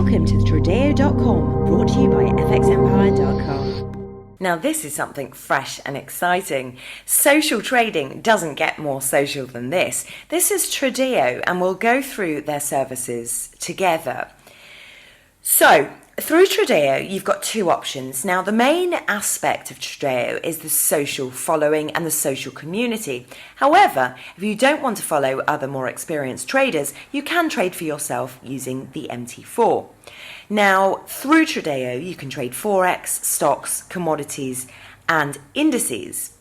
Welcome to Tradeo.com, brought to you by FXEmpire.com. Now this is something fresh and exciting. Social trading doesn't get more social than this. This is Tradeo and we'll go through their services together. So, through Tradeo, you've got two options. Now, the main aspect of Tradeo is the social following and the social community. However, if you don't want to follow other more experienced traders, you can trade for yourself using the MT4. Now, through Tradeo, you can trade Forex, stocks, commodities, and indices.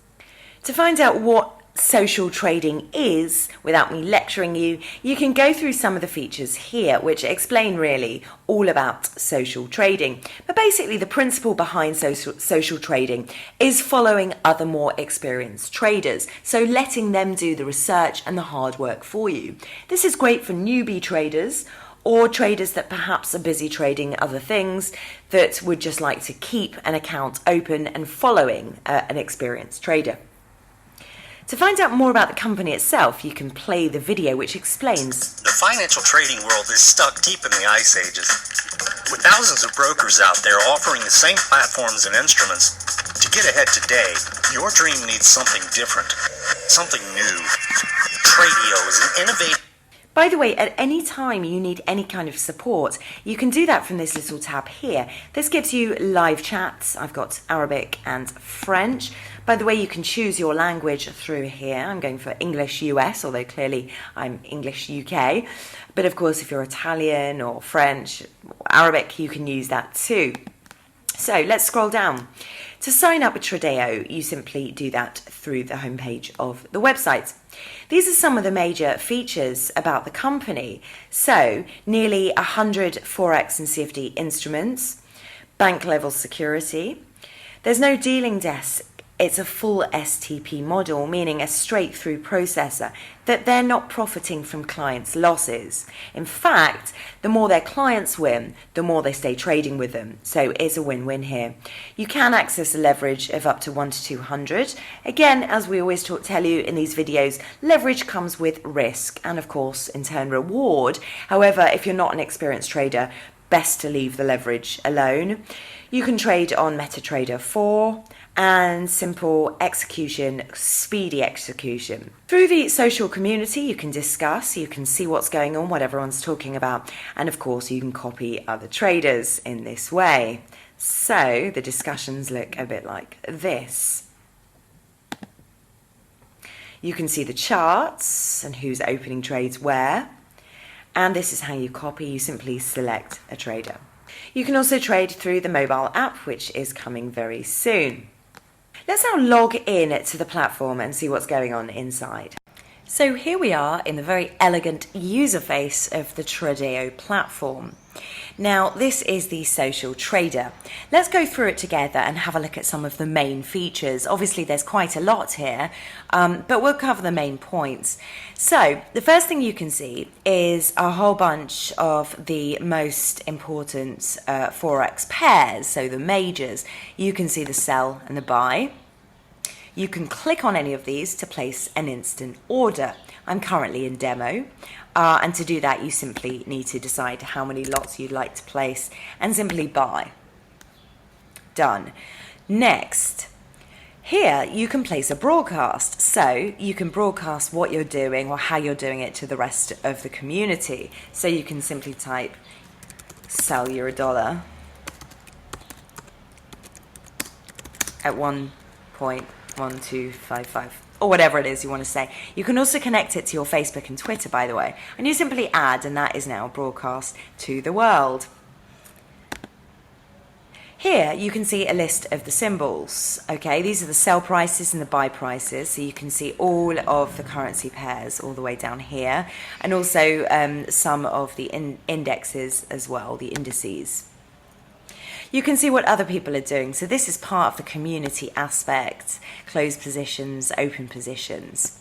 To find out what social trading is, without me lecturing you, you can go through some of the features here which explain really all about social trading. But basically the principle behind social trading is following other more experienced traders, so letting them do the research and the hard work for you. This is great for newbie traders or traders that perhaps are busy trading other things that would just like to keep an account open and following an experienced trader. To find out more about the company itself, you can play the video which explains. The financial trading world is stuck deep in the ice ages. With thousands of brokers out there offering the same platforms and instruments, to get ahead today, your dream needs something different, something new. Tradeo is an innovative... By the way, at any time you need any kind of support, you can do that from this little tab here. This gives you live chats. I've got Arabic and French. By the way, you can choose your language through here. I'm going for English US, although clearly I'm English UK. But of course, if you're Italian or French or Arabic, you can use that too. So let's scroll down. To sign up with Tradeo, you simply do that through the homepage of the website. These are some of the major features about the company. So, nearly 100 Forex and CFD instruments, bank level security. There's no dealing desk. It's a full STP model, meaning a straight-through processor, that they're not profiting from clients' losses. In fact, the more their clients win, the more they stay trading with them. So it's a win-win here. You can access a leverage of up to 1 to 200. Again, as we always tell you in these videos, leverage comes with risk and, of course, in turn, reward. However, if you're not an experienced trader, best to leave the leverage alone. You can trade on MetaTrader 4 and simple execution, speedy execution. Through the social community, you can discuss, you can see what's going on, what everyone's talking about, and of course you can copy other traders in this way. So the discussions look a bit like this. You can see the charts and who's opening trades where, and this is how you copy. You simply select a trader. You can also trade through the mobile app, which is coming very soon. Let's now log in to the platform and see what's going on inside. So here we are in the very elegant user face of the Tradeo platform. Now this is the social trader. Let's go through it together and have a look at some of the main features. Obviously there's quite a lot here, but we'll cover the main points. So the first thing you can see is a whole bunch of the most important Forex pairs, so the majors. You can see the sell and the buy. You can click on any of these to place an instant order. I'm currently in demo, and to do that you simply need to decide how many lots you'd like to place and simply buy. Done. Next, here you can place a broadcast, so you can broadcast what you're doing or how you're doing it to the rest of the community. So you can simply type sell $1 at 1.1255 or whatever it is you want to say. You can also connect it to your Facebook and Twitter, by the way, and you simply add, and that is now broadcast to the world. Here you can see a list of the symbols. Okay, these are the sell prices and the buy prices, so you can see all of the currency pairs all the way down here, and also some of the indexes as well, the indices. You can see what other people are doing. So this is part of the community aspect, closed positions, open positions.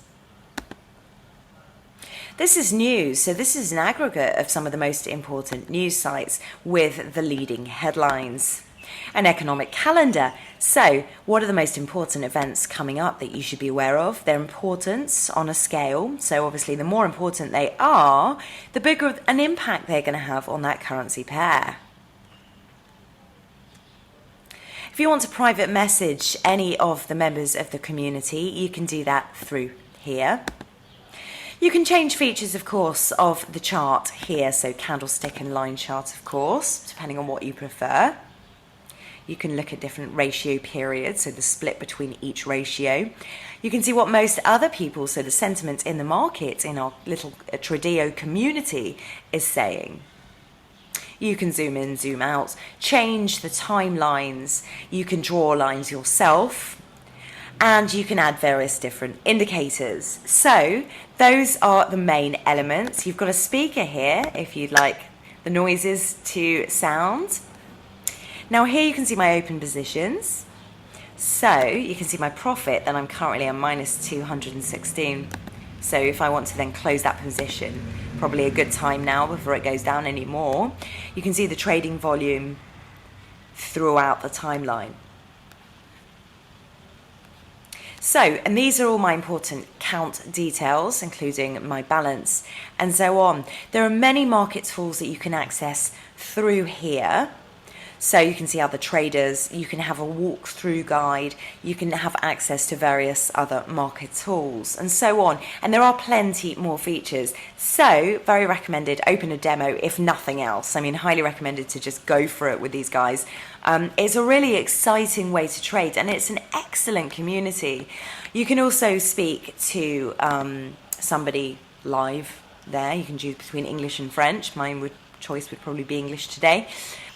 This is news. So this is an aggregate of some of the most important news sites with the leading headlines. An economic calendar. So, what are the most important events coming up that you should be aware of? Their importance on a scale. So, obviously, the more important they are, the bigger an impact they're going to have on that currency pair. If you want to private message any of the members of the community, you can do that through here. You can change features, of course, of the chart here, so candlestick and line chart, of course, depending on what you prefer. You can look at different ratio periods, so the split between each ratio. You can see what most other people, so the sentiment in the market, in our little Tradeo community, is saying. You can zoom in, zoom out, change the timelines. You can draw lines yourself. And you can add various different indicators. So those are the main elements. You've got a speaker here if you'd like the noises to sound. Now here you can see my open positions. So you can see my profit that I'm currently on minus 216. So if I want to then close that position, probably a good time now before it goes down any more. You can see the trading volume throughout the timeline. So, and these are all my important count details, including my balance and so on. There are many market tools that you can access through here. So you can see other traders, you can have a walkthrough guide, you can have access to various other market tools and so on. And there are plenty more features. So very recommended, open a demo if nothing else. I mean, highly recommended to just go for it with these guys. It's a really exciting way to trade and it's an excellent community. You can also speak to somebody live there. You can choose between English and French. My choice would probably be English today.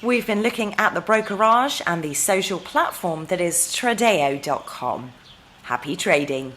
We've been looking at the brokerage and the social platform that is Tradeo.com. Happy trading.